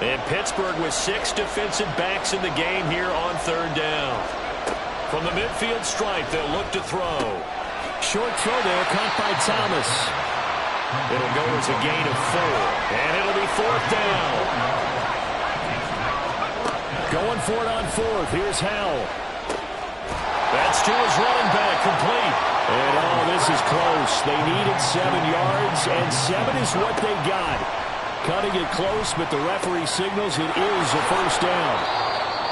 And Pittsburgh with 6 defensive backs in the game here on third down. From the midfield stripe, they'll look to throw. Short throw there, caught by Thomas. It'll go as a gain of 4, and it'll be fourth down. Going for it on fourth. Here's Howell. That's to his running back, complete. And this is close. They needed 7 yards, and 7 is what they got. Cutting it close, but the referee signals it is a first down.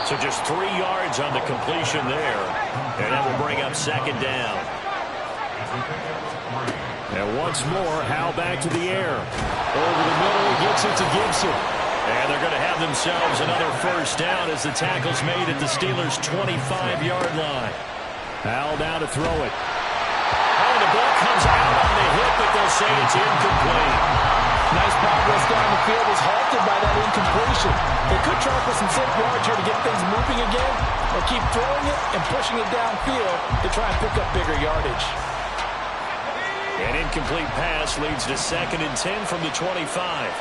So just 3 yards on the completion there. And that will bring up second down. And once more, Howell back to the air. Over the middle, he gets it to Gibson. And they're going to have themselves another first down as the tackle's made at the Steelers' 25-yard line. Howell down to throw it. Oh, the ball comes out on the hit, but they'll say it's incomplete. Nice progress down the field was halted by that incompletion. They could try for some safe yards here to get things moving again, or keep throwing it and pushing it downfield to try and pick up bigger yardage. An incomplete pass leads to 2nd and 10 from the 25.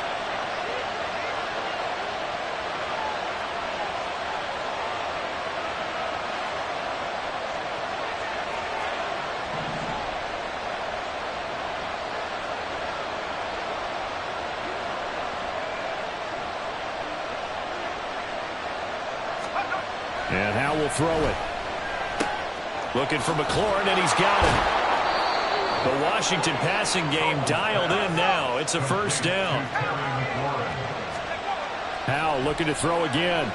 And Howell will throw it. Looking for McLaurin, and he's got it. The Washington passing game dialed in now. It's a first down. Howell looking to throw again.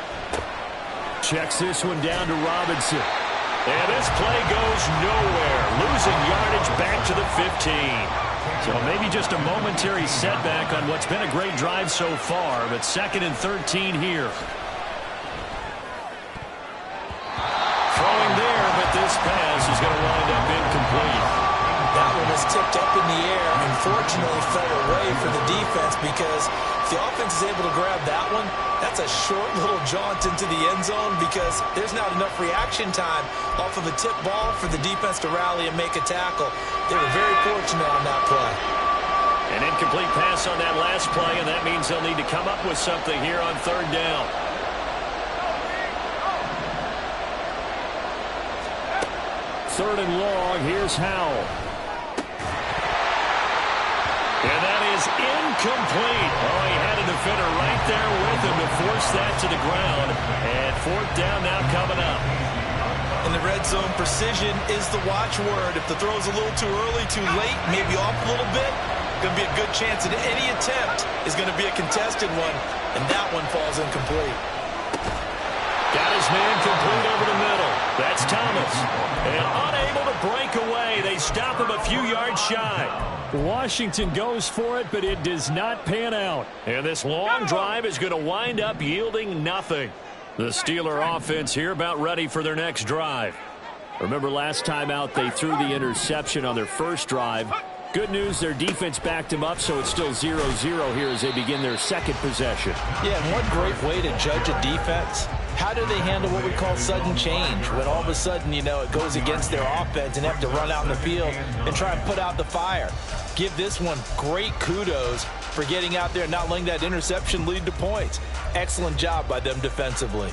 Checks this one down to Robinson. And this play goes nowhere. Losing yardage back to the 15. So maybe just a momentary setback on what's been a great drive so far, but 2nd and 13 here. This pass is going to wind up incomplete. That one was tipped up in the air. Unfortunately, fell away for the defense because if the offense is able to grab that one, that's a short little jaunt into the end zone because there's not enough reaction time off of a tip ball for the defense to rally and make a tackle. They were very fortunate on that play. An incomplete pass on that last play, and that means they'll need to come up with something here on third down. Third and long, here's Howell. And that is incomplete. Oh, he had a defender right there with him to force that to the ground. And fourth down now coming up. In the red zone, precision is the watchword. If the throw's a little too early, too late, maybe off a little bit, going to be a good chance that any attempt is going to be a contested one. And that one falls incomplete. Got his man complete over the middle. That's Thomas. And unable to break away. They stop him a few yards shy. Washington goes for it, but it does not pan out. And this long drive is going to wind up yielding nothing. The Steeler offense here about ready for their next drive. Remember last time out they threw the interception on their first drive. Good news, their defense backed him up, so it's still 0-0 here as they begin their second possession. Yeah, and one great way to judge a defense. How do they handle what we call sudden change? When all of a sudden, you know, it goes against their offense and they have to run out in the field and try and put out the fire. Give this one great kudos for getting out there and not letting that interception lead to points. Excellent job by them defensively.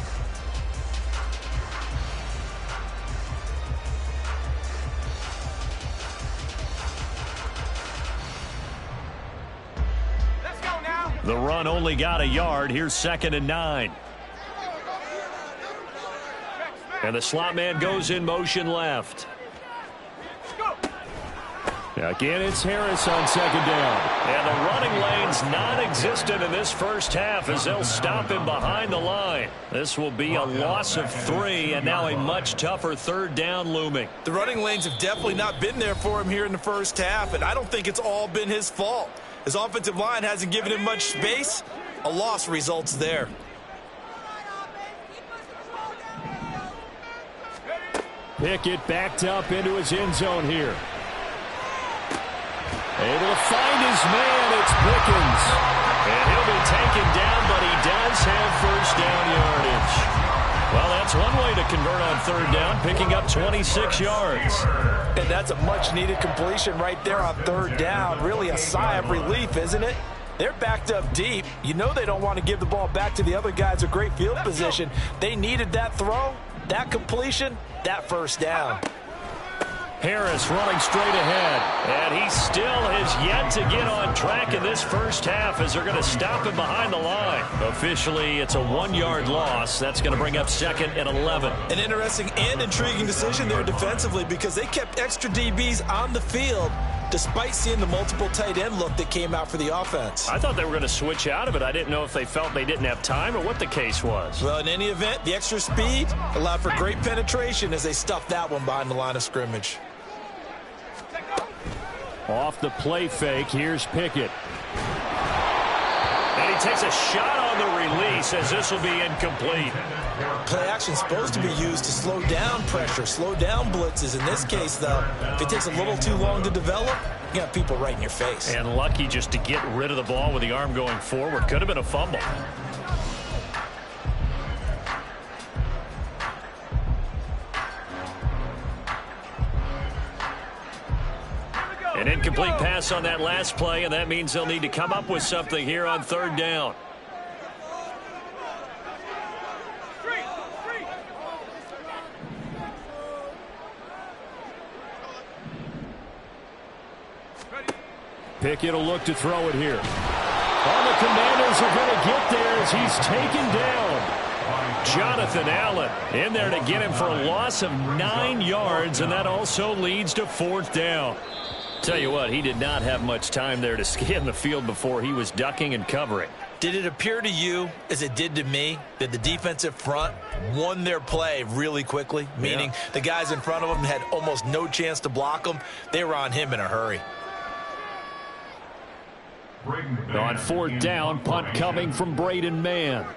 The run only got a yard. Here's 2nd and 9. And the slot man goes in motion left. Again, it's Harris on 2nd down. And the running lane's non-existent in this first half as they'll stop him behind the line. This will be a loss of 3, and now a much tougher third down looming. The running lanes have definitely not been there for him here in the first half, and I don't think it's all been his fault. His offensive line hasn't given him much space. A loss results there. Pickett backed up into his end zone here. Able to find his man. It's Pickens. And he'll be taken down, but he does have first down yardage. Well, that's one way to convert on third down, picking up 26 yards. And that's a much-needed completion right there on third down. Really a sigh of relief, isn't it? They're backed up deep. You know they don't want to give the ball back to the other guys. A great field position. They needed that throw, that completion, that first down. Harris running straight ahead, and he still has yet to get on track in this first half as they're going to stop him behind the line. Officially, it's a 1-yard loss. That's going to bring up 2nd and 11. An interesting and intriguing decision there defensively because they kept extra DBs on the field despite seeing the multiple tight end look that came out for the offense. I thought they were going to switch out of it. I didn't know if they felt they didn't have time or what the case was. Well, in any event, the extra speed allowed for great penetration as they stuffed that one behind the line of scrimmage. Off the play fake, here's Pickett. And he takes a shot on the release as this will be incomplete. Play action is supposed to be used to slow down pressure, slow down blitzes. In this case, though, if it takes a little too long to develop, you got people right in your face. And lucky just to get rid of the ball with the arm going forward. Could have been a fumble. An incomplete pass on that last play, and that means they'll need to come up with something here on 3rd down. Pickett will look to throw it here. All the Commanders are going to get there as he's taken down. Jonathan Allen in there to get him for a loss of 9 yards, and that also leads to 4th down. Tell you what, he did not have much time there to scan the field before he was ducking and covering. Did it appear to you, as it did to me, that the defensive front won their play really quickly? Meaning the guys in front of them had almost no chance to block them. They were on him in a hurry. On 4th down, punt coming from Braden Mann.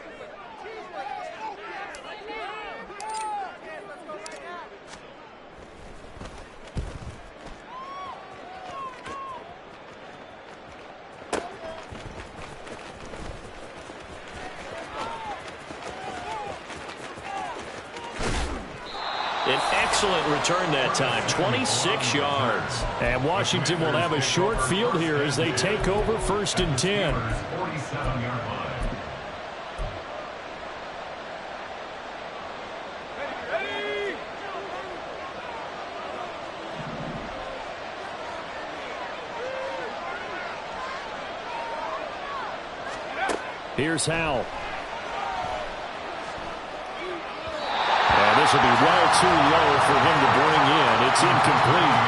An excellent return that time, 26 yards. And Washington will have a short field here as they take over 1st and 10. Here's Howell. This will be well too low for him to bring in. It's incomplete.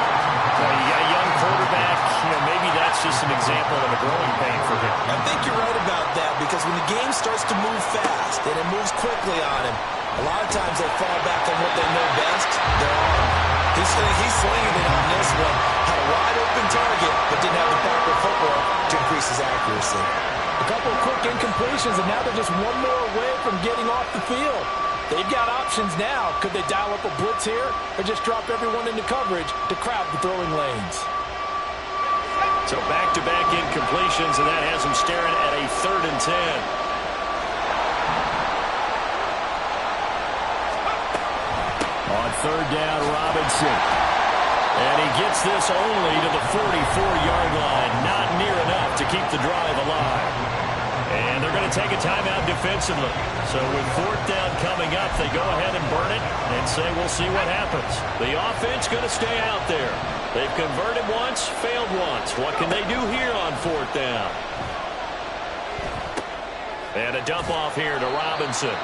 Well, you got a young quarterback. Maybe that's just an example of a growing pain for him. I think you're right about that because when the game starts to move fast and it moves quickly on him, a lot of times they fall back on what they know best, their arm. He's slinging it on this one. Had a wide open target, but didn't have the proper footwork to increase his accuracy. A couple of quick incompletions, and now they're just one more away from getting off the field. They've got options now. Could they dial up a blitz here or just drop everyone into coverage to crowd the throwing lanes? So back-to-back incompletions, and that has them staring at a 3rd and 10. On 3rd down, Robinson. And he gets this only to the 44-yard line. Not near enough to keep the drive alive. And they're going to take a timeout defensively. So with 4th down coming up, they go ahead and burn it and say we'll see what happens. The offense going to stay out there. They've converted once, failed once. What can they do here on 4th down? And a dump off here to Robinson.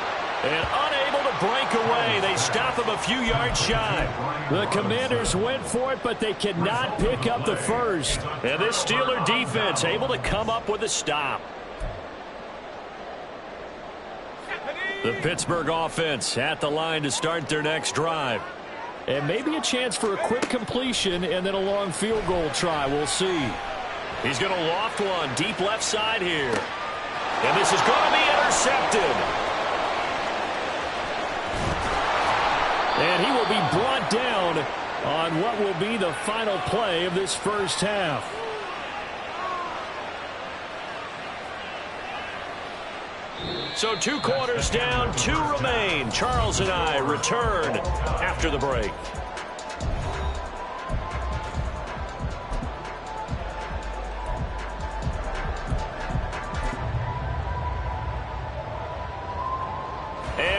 And unable to break away. They stop him a few yards shy. The Commanders went for it, but they cannot pick up the first. And this Steeler defense able to come up with a stop. The Pittsburgh offense at the line to start their next drive. And maybe a chance for a quick completion and then a long field goal try. We'll see. He's going to loft one deep left side here. And this is going to be intercepted. And he will be brought down on what will be the final play of this first half. So 2 quarters down, 2 remain. Charles and I return after the break.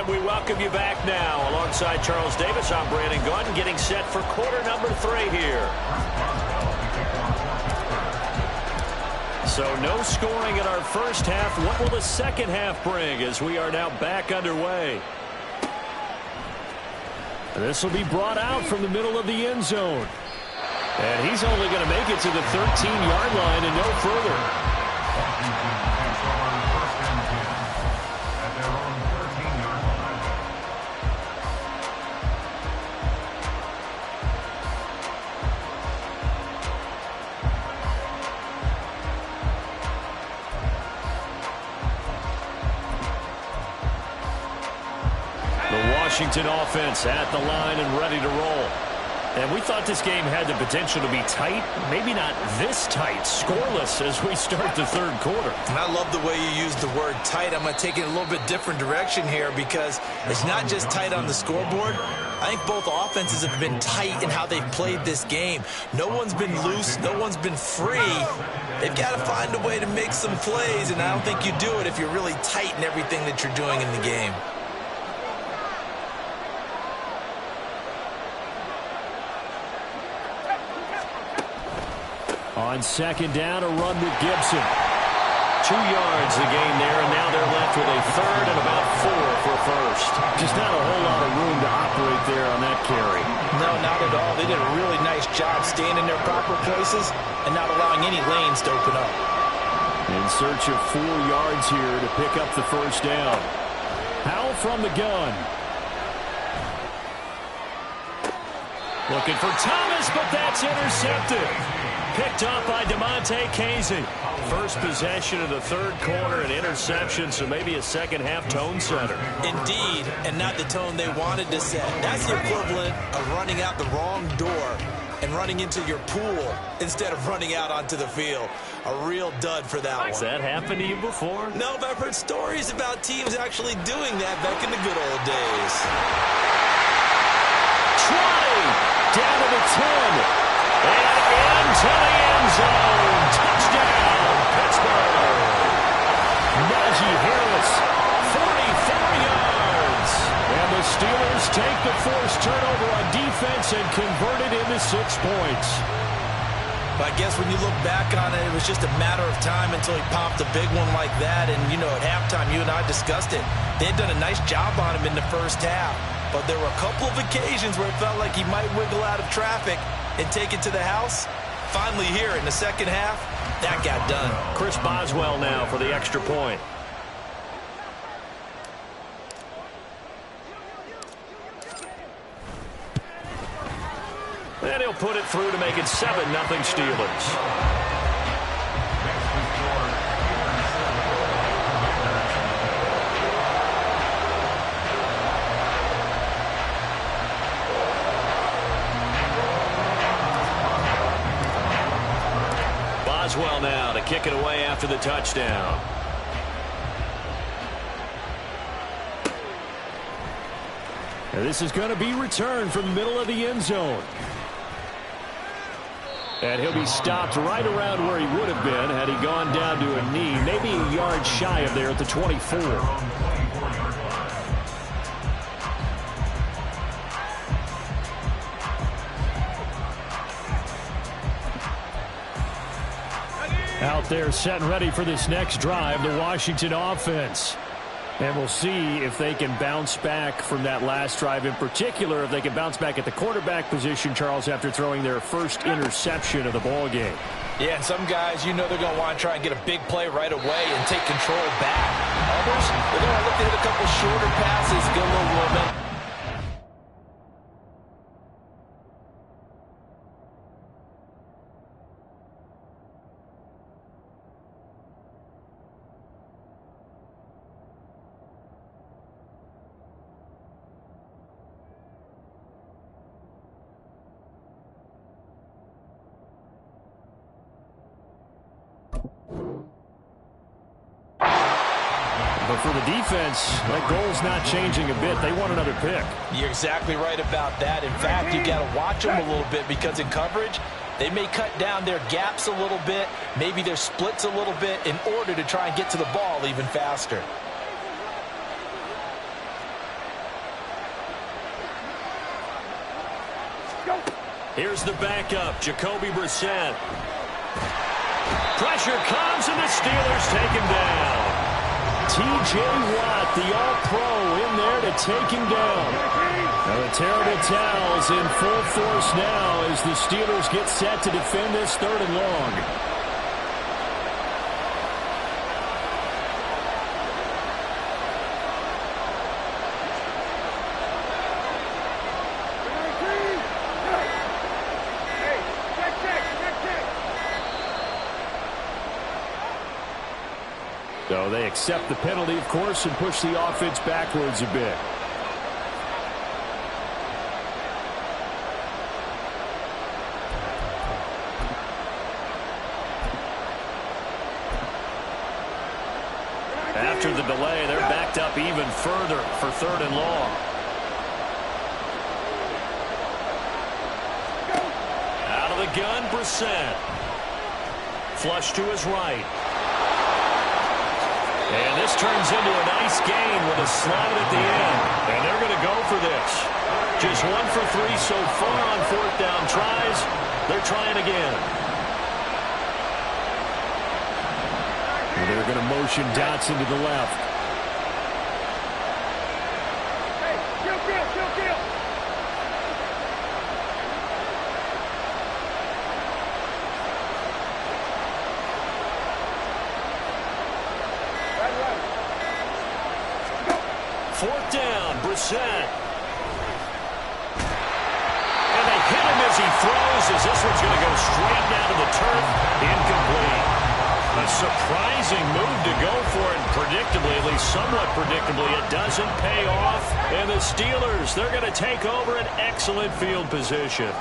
And we welcome you back now. Alongside Charles Davis, I'm Brandon Gaudin, getting set for quarter number 3 here. So no scoring in our first half. What will the second half bring as we are now back underway? This will be brought out from the middle of the end zone. And he's only going to make it to the 13-yard line and no further. Washington offense at the line and ready to roll. And we thought this game had the potential to be tight, maybe not this tight, scoreless as we start the third quarter. And I love the way you use the word tight. I'm going to take it a little bit different direction here because it's not just tight on the scoreboard. I think both offenses have been tight in how they've played this game. No one's been loose. No one's been free. They've got to find a way to make some plays, and I don't think you do it if you're really tight in everything that you're doing in the game. On second down, a run with Gibson. 2 yards the gain there, and now they're left with a third and about 4 for first. Just not a whole lot of room to operate there on that carry. No, not at all. They did a really nice job staying in their proper places and not allowing any lanes to open up. In search of 4 yards here to pick up the first down. Howell from the gun. Looking for Thomas, but that's intercepted. Picked up by DeMonte Casey. First possession of the third quarter, an interception, so maybe a second-half tone setter. Indeed, and not the tone they wanted to set. That's the equivalent of running out the wrong door and running into your pool instead of running out onto the field. A real dud for that one. Has that happened to you before? No, but I've heard stories about teams actually doing that back in the good old days. 20, down to the 10. And into the end zone. Touchdown, Pittsburgh. Najee Harris, 44 yards. And the Steelers take the forced turnover on defense and convert it into 6 points. But I guess when you look back on it, it was just a matter of time until he popped a big one like that. And, you know, at halftime, you and I discussed it. They had done a nice job on him in the first half. But there were a couple of occasions where it felt like he might wiggle out of traffic and take it to the house. Finally here in the second half, that got done. Chris Boswell now for the extra point. And he'll put it through to make it 7-0 Steelers. Boswell now to kick it away after the touchdown. And this is going to be returned from the middle of the end zone. And he'll be stopped right around where he would have been had he gone down to a knee, maybe a yard shy of there at the 24. Out there set and ready for this next drive, the Washington offense. And we'll see if they can bounce back from that last drive, in particular if they can bounce back at the quarterback position, Charles, after throwing their first interception of the ball game. Yeah, and some guys, you know they're going to want to try and get a big play right away and take control back. Others, they're going to look to hit a couple shorter passes, get a little momentum. But for the defense, that goal's not changing a bit. They want another pick. You're exactly right about that. In fact, you got to watch them a little bit because in coverage, they may cut down their gaps a little bit, maybe their splits a little bit in order to try and get to the ball even faster. Here's the backup, Jacoby Brissett. Pressure comes, and the Steelers take him down. T.J. Watt, the All-Pro, in there to take him down. Now the terrible towels in full force now as the Steelers get set to defend this 3rd and long. So they accept the penalty, of course, and push the offense backwards a bit. After the delay, they're backed up even further for 3rd and long. Out of the gun, Brissett. Flush to his right. And this turns into a nice gain with a slide at the end. And they're going to go for this. Just 1 for 3 so far on 4th down tries. They're trying again. And they're going to motion Dotson to the left. Fourth down, Brissett. And they hit him as he throws, as this one's going to go straight down to the turf. Incomplete. A surprising move to go for it, and predictably, at least somewhat predictably, it doesn't pay off. And the Steelers, they're going to take over an excellent field position.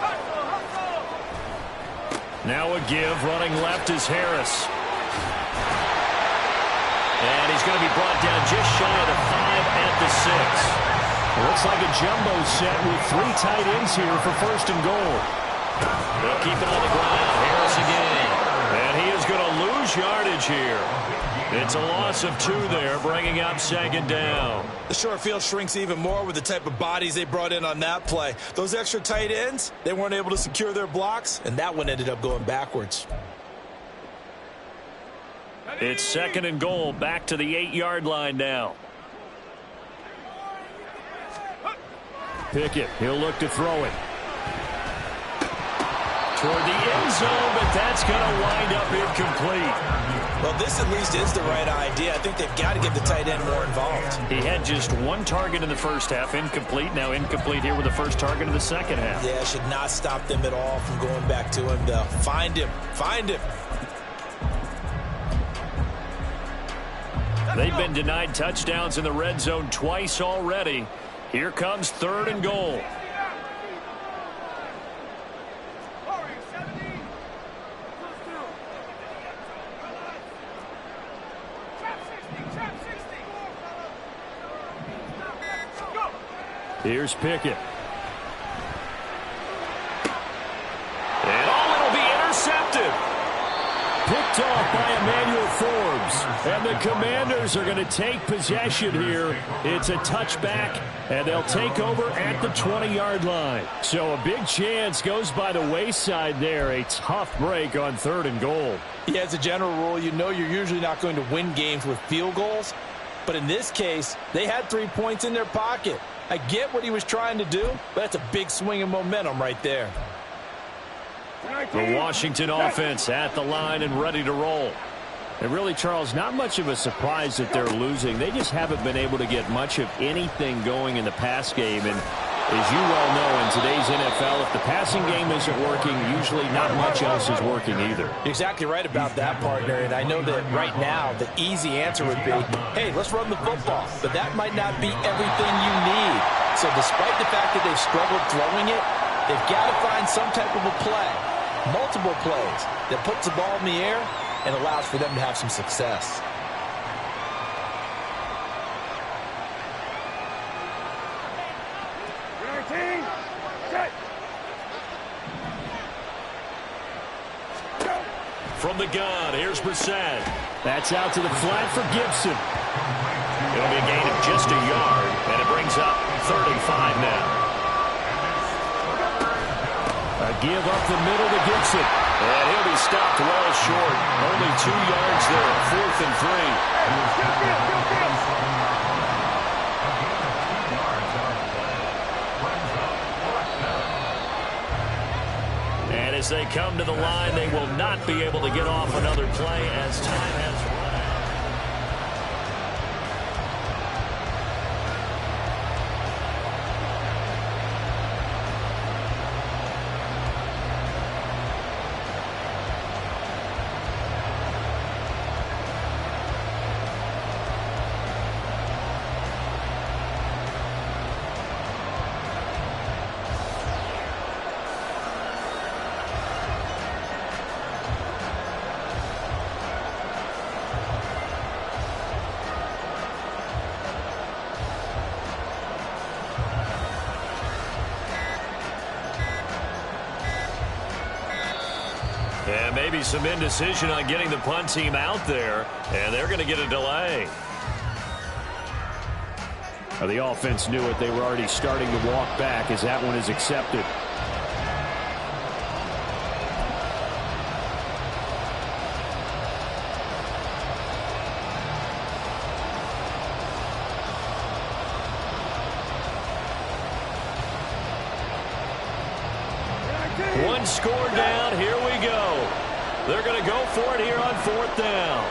Now a give, running left is Harris. And he's going to be brought down just shy of the 5 at the 6. Looks like a jumbo set with 3 tight ends here for 1st and goal. They'll keep it on the ground. Harris again. And he is going to lose yardage here. It's a loss of 2 there, bringing up 2nd down. The short field shrinks even more with the type of bodies they brought in on that play. Those extra tight ends, they weren't able to secure their blocks, and that one ended up going backwards. It's 2nd and goal, back to the 8-yard line now. Pickett, he'll look to throw it. Toward the end zone, but that's going to wind up incomplete. Well, this at least is the right idea. I think they've got to get the tight end more involved. He had just 1 target in the first half, incomplete. Now incomplete here with the first target in the second half. Yeah, should not stop them at all from going back to him, though. Find him. Find him. They've been denied touchdowns in the red zone twice already. Here comes 3rd and goal. Here's Pickett. And it'll be intercepted. Picked off by Emmanuel Forbes. And the Commanders are going to take possession here. It's a touchback, and they'll take over at the 20-yard line. So a big chance goes by the wayside there. A tough break on 3rd and goal. Yeah, as a general rule, you know you're usually not going to win games with field goals. But in this case, they had 3 points in their pocket. I get what he was trying to do, but that's a big swing of momentum right there. The Washington offense at the line and ready to roll. And really, Charles, not much of a surprise that they're losing. They just haven't been able to get much of anything going in the pass game. And as you well know, in today's NFL, if the passing game isn't working, usually not much else is working either. You're exactly right about that, partner. And I know that right now the easy answer would be, hey, let's run the football. But that might not be everything you need. So despite the fact that they've struggled throwing it, they've got to find some type of a play, multiple plays, that puts the ball in the air and allows for them to have some success. From the gun, here's Brissett. That's out to the flat for Gibson. It'll be a gain of just a yard, and it brings up 35 now. give up the middle to Gibson. And he'll be stopped well short. Only 2 yards there, 4th and 3. And as they come to the line, they will not be able to get off another play as time has run out. And maybe some indecision on getting the punt team out there, and they're going to get a delay. The offense knew it. They were already starting to walk back as that one is accepted. One score down. Here we go. They're going to go for it here on 4th down.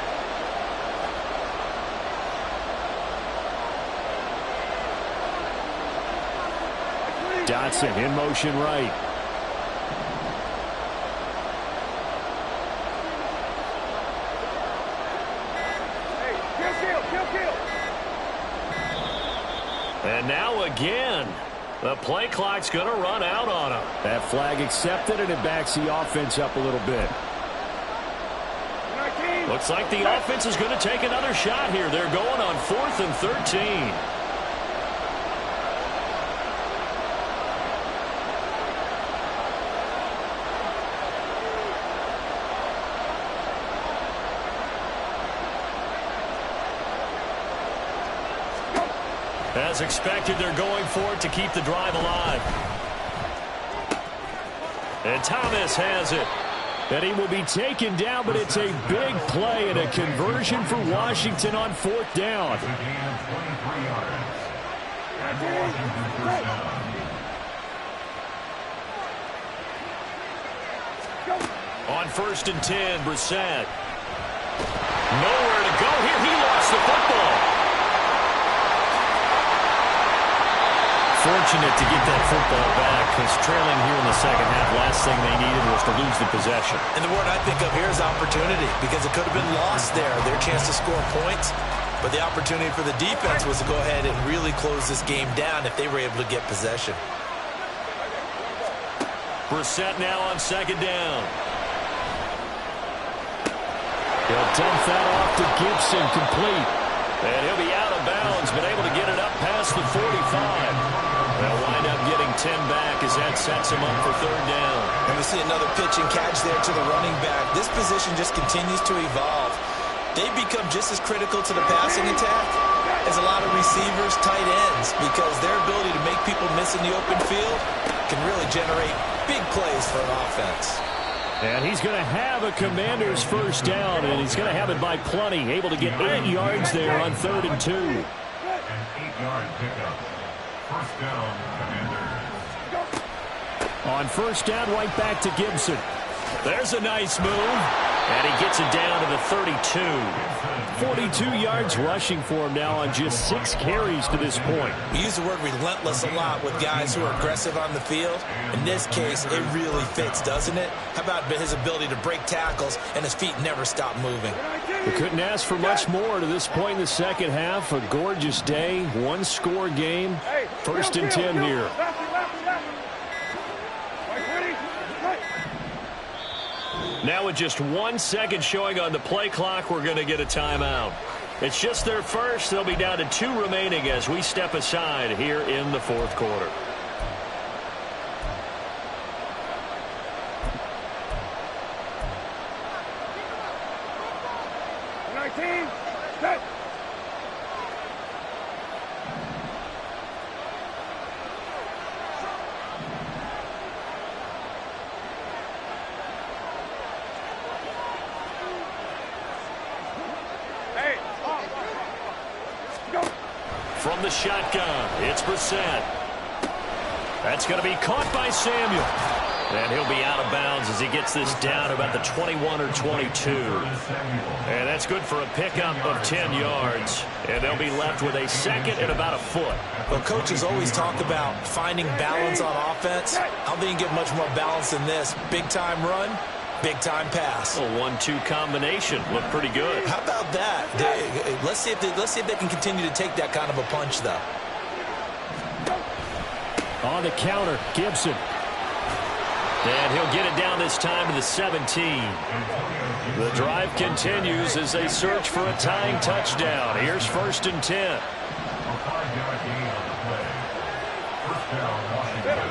Dotson in motion right. And now again, the play clock's going to run out on him. That flag accepted, and it backs the offense up a little bit. Looks like the offense is going to take another shot here. They're going on 4th and 13. As expected, they're going for it to keep the drive alive. And Thomas has it. And he will be taken down, but it's a big play and a conversion for Washington on 4th down. On 1st and 10, Brissett. Nowhere to go here. He lost the football. Fortunate to get that football back, because trailing here in the second half, last thing they needed was to lose the possession. And the word I think of here is opportunity, because it could have been lost there, their chance to score points. But the opportunity for the defense was to go ahead and really close this game down if they were able to get possession. Brissett now on 2nd down. He'll dump that off to Gibson, complete. And he'll be out of bounds, but able to get it up past the 45. They'll wind up getting 10 back as that sets him up for 3rd down. And we see another pitch and catch there to the running back. This position just continues to evolve. They become just as critical to the passing attack as a lot of receivers, tight ends, because their ability to make people miss in the open field can really generate big plays for an offense. And he's going to have a Commander's 1st down, and he's going to have it by plenty. Able to get 8 yards there on 3rd and 2. An 8-yard pickup. 1st down, Commanders. On 1st down, right back to Gibson. There's a nice move, and he gets it down to the 32. 42 yards rushing for him now on just 6 carries to this point. We use the word relentless a lot with guys who are aggressive on the field. In this case, it really fits, doesn't it? How about his ability to break tackles and his feet never stop moving? We couldn't ask for much more to this point in the second half. A gorgeous day, 1-score game. 1st and 10 here. Now with just 1 second showing on the play clock, we're going to get a timeout. It's just their first. They'll be down to 2 remaining as we step aside here in the 4th quarter. from the shotgun. It's Brissett. That's going to be caught by Samuel. And he'll be out of bounds as he gets this down about the 21 or 22. And that's good for a pickup of 10 yards. And they'll be left with a second and about a foot. Well, coaches always talk about finding balance on offense. I don't think you can get much more balance than this. Big-time run, big-time pass. A 1-2 combination. Looked pretty good. How about that? Let's see if they can continue to take that kind of a punch, though. On the counter, Gibson. And he'll get it down this time to the 17. The drive continues as they search for a tying touchdown. Here's 1st and 10. A 5-yard gain on the play. First down, Washington.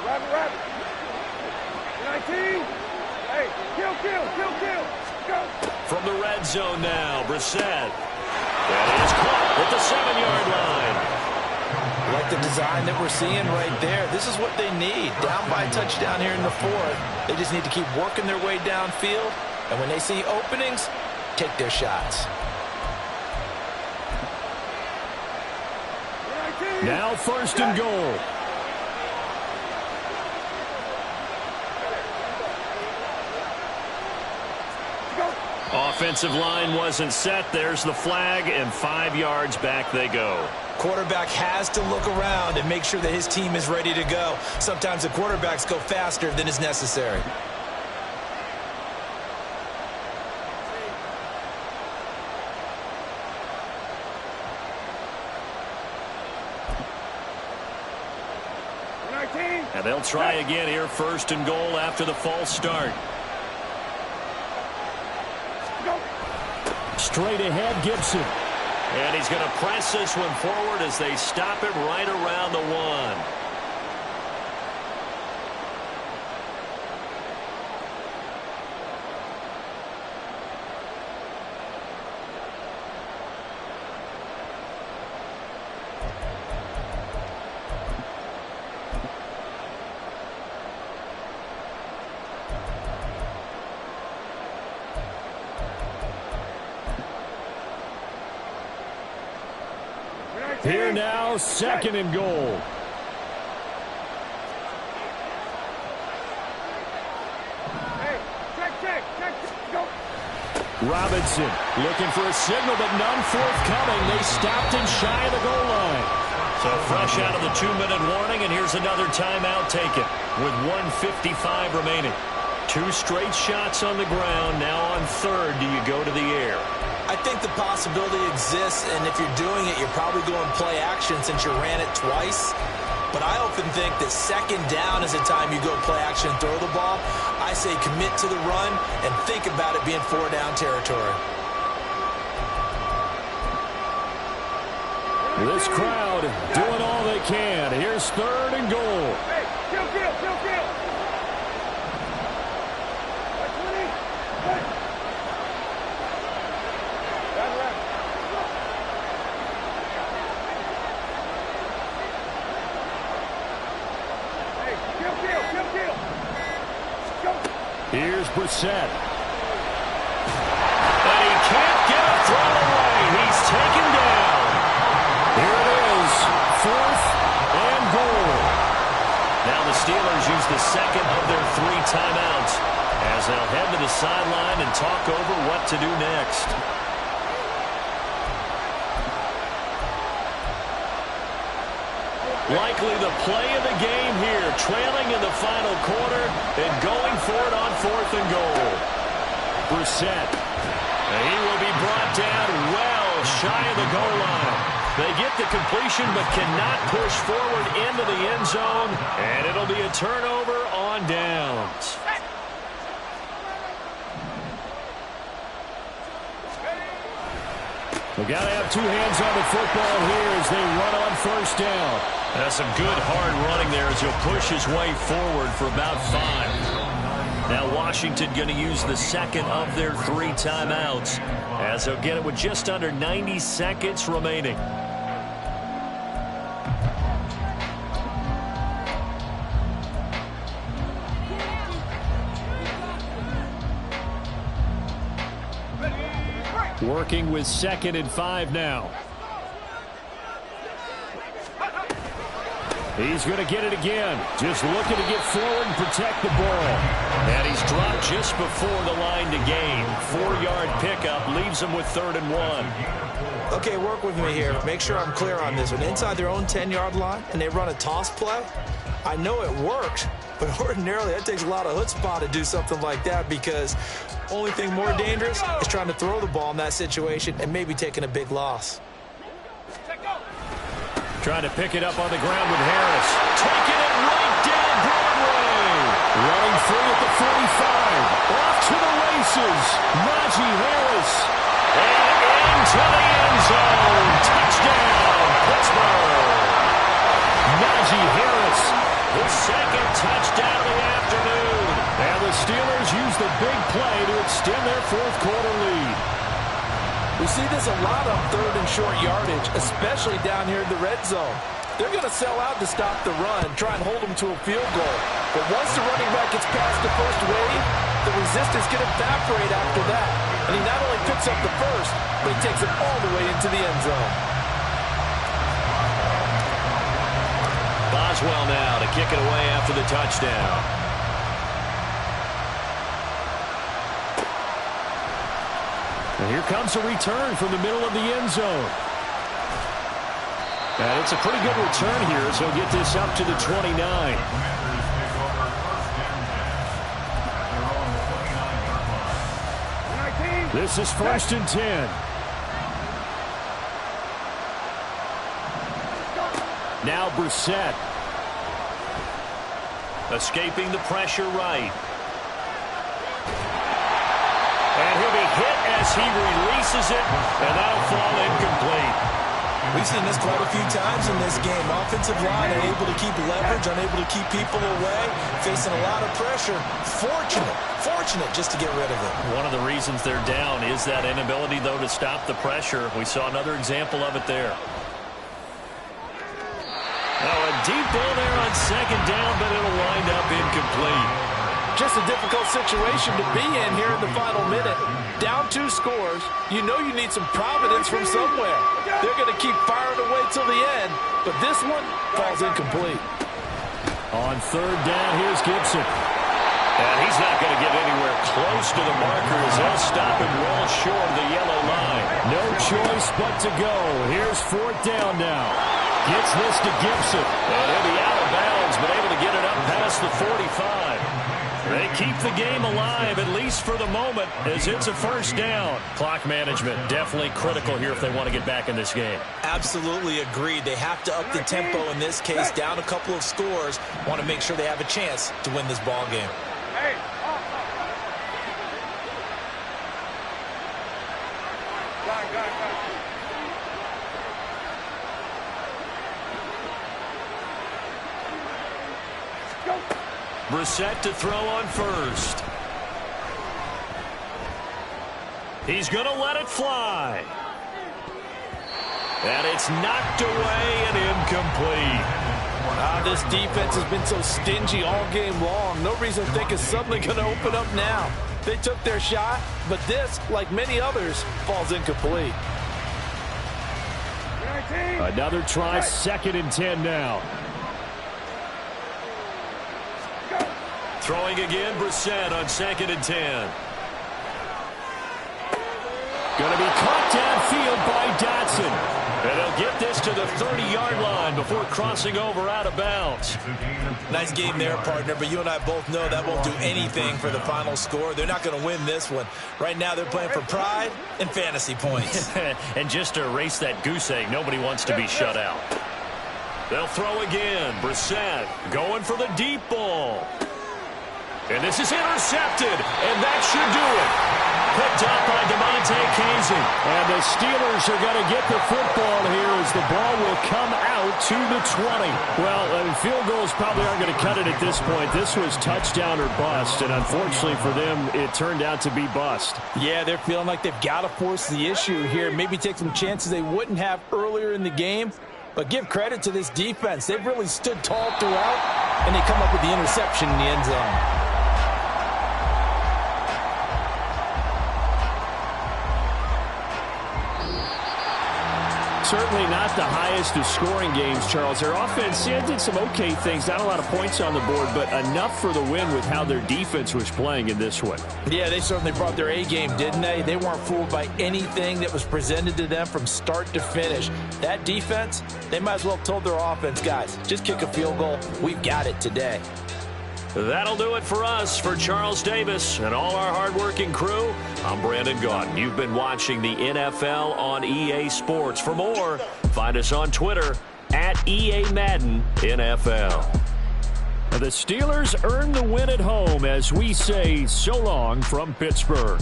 Rabbit. 19. Hey, kill. Go. From the red zone now, Brissett. That is caught at the 7-yard line. Like the design that we're seeing right there. This is what they need. Down by a touchdown here in the 4th. They just need to keep working their way downfield. And when they see openings, take their shots. Now 1st and goal. Offensive line wasn't set. There's the flag, and 5 yards back they go. Quarterback has to look around and make sure that his team is ready to go. Sometimes the quarterbacks go faster than is necessary. And they'll try again here, 1st and goal after the false start. Straight ahead, Gibson. And he's going to press this one forward as they stop him right around the 1. Here now, 2nd and goal. Check. Go. Robinson looking for a signal, but none forthcoming. They stopped him shy of the goal line. So fresh out of the 2-minute warning, and here's another timeout taken with 1:55 remaining. 2 straight shots on the ground. Now on 3rd, do you go to the air? I think the possibility exists, and if you're doing it, you're probably going play action since you ran it twice. But I often think that 2nd down is the time you go play action and throw the ball. I say commit to the run and think about it being 4-down territory. This crowd doing all they can. Here's 3rd and goal. Hey, kill. Here's Brissett. And he can't get a throw away. He's taken down. Here it is, 4th and goal. Now the Steelers use the 2nd of their 3 timeouts as they'll head to the sideline and talk over what to do next. Likely the play of the game here, trailing in the final quarter and going for it on 4th and goal. Brissett. And he will be brought down well shy of the goal line. They get the completion but cannot push forward into the end zone, and it'll be a turnover on downs. We've got to have 2 hands on the football here as they run on 1st down. That's some good hard running there as he'll push his way forward for about 5. Now Washington going to use the 2nd of their 3 timeouts as they'll get it with just under 90 seconds remaining. Working with 2nd and 5 now. He's going to get it again. Just looking to get forward and protect the ball. And he's dropped just before the line to gain. 4-yard pickup leaves him with 3rd and 1. Okay, work with me here. Make sure I'm clear on this. When inside their own 10-yard line and they run a toss play, I know it works, but ordinarily that takes a lot of chutzpah to do something like that, because only thing more dangerous is trying to throw the ball in that situation and maybe taking a big loss. Trying to pick it up on the ground with Harris. Taking it right down Broadway. Running free at the 45. Off to the races. Najee Harris. And into the end zone. Touchdown, Pittsburgh. Najee Harris. The 2nd touchdown of the afternoon. And the Steelers use the big play to extend their 4th quarter lead. We see this a lot on 3rd and short yardage, especially down here in the red zone. They're going to sell out to stop the run, try and hold them to a field goal. But once the running back gets past the first wave, the resistance can evaporate after that. And he not only picks up the first, but he takes it all the way into the end zone. Boswell now to kick it away after the touchdown. And here comes a return from the middle of the end zone. And it's a pretty good return here, so he'll get this up to the 29. This is 1st and 10. Now Brissett. Escaping the pressure right. And he'll be hit as he releases it, and that'll fall incomplete. We've seen this quite a few times in this game. Offensive line unable to keep leverage, unable to keep people away, facing a lot of pressure. Fortunate just to get rid of it. One of the reasons they're down is that inability, though, to stop the pressure. We saw another example of it there. Oh, a deep ball there on 2nd down, but it'll wind up incomplete. Just a difficult situation to be in here in the final minute. Down 2 scores. You know you need some providence from somewhere. They're going to keep firing away till the end, but this one falls incomplete. On 3rd down, here's Gibson. And he's not going to get anywhere close to the marker as they'll stop him well short of the yellow line. No choice but to go. Here's 4th down now. Gets this to Gibson. And he'll be out of bounds, but able to get it up past the 45. They keep the game alive, at least for the moment, as it's a 1st down. Clock management definitely critical here if they want to get back in this game. Absolutely agreed. They have to up the tempo in this case, down a couple of scores. Want to make sure they have a chance to win this ball game. Hey. Got it. Brissett to throw on 1st. He's going to let it fly. And it's knocked away and incomplete. This defense has been so stingy all game long. No reason to think it's suddenly going to open up now. They took their shot, but this, like many others, falls incomplete. Another try, 2nd and 10 now. Throwing again, Brissett on 2nd and 10. Going to be caught downfield by Dotson. And they'll get this to the 30-yard line before crossing over out of bounds. Nice game there, partner, but you and I both know that won't do anything for the final score. They're not going to win this one. Right now they're playing for pride and fantasy points. And just to erase that goose egg, nobody wants to be shut out. They'll throw again. Brissett going for the deep ball. And this is intercepted, and that should do it. Picked up by DeMonte Casey. And the Steelers are going to get the football here as the ball will come out to the 20. Well, field goals probably aren't going to cut it at this point. This was touchdown or bust, and unfortunately for them, it turned out to be bust. Yeah, they're feeling like they've got to force the issue here. Maybe take some chances they wouldn't have earlier in the game. But give credit to this defense. They've really stood tall throughout, and they come up with the interception in the end zone. certainly not the highest of scoring games, Charles. Their offense did some okay things. Not a lot of points on the board, but enough for the win with how their defense was playing in this one. Yeah, they certainly brought their A game, didn't they? They weren't fooled by anything that was presented to them from start to finish. That defense, they might as well have told their offense, guys, just kick a field goal. We've got it today. That'll do it for us. For Charles Davis and all our hardworking crew, I'm Brandon Gaudin. You've been watching the NFL on EA Sports. For more, find us on Twitter at EA Madden NFL. The Steelers earn the win at home as we say so long from Pittsburgh.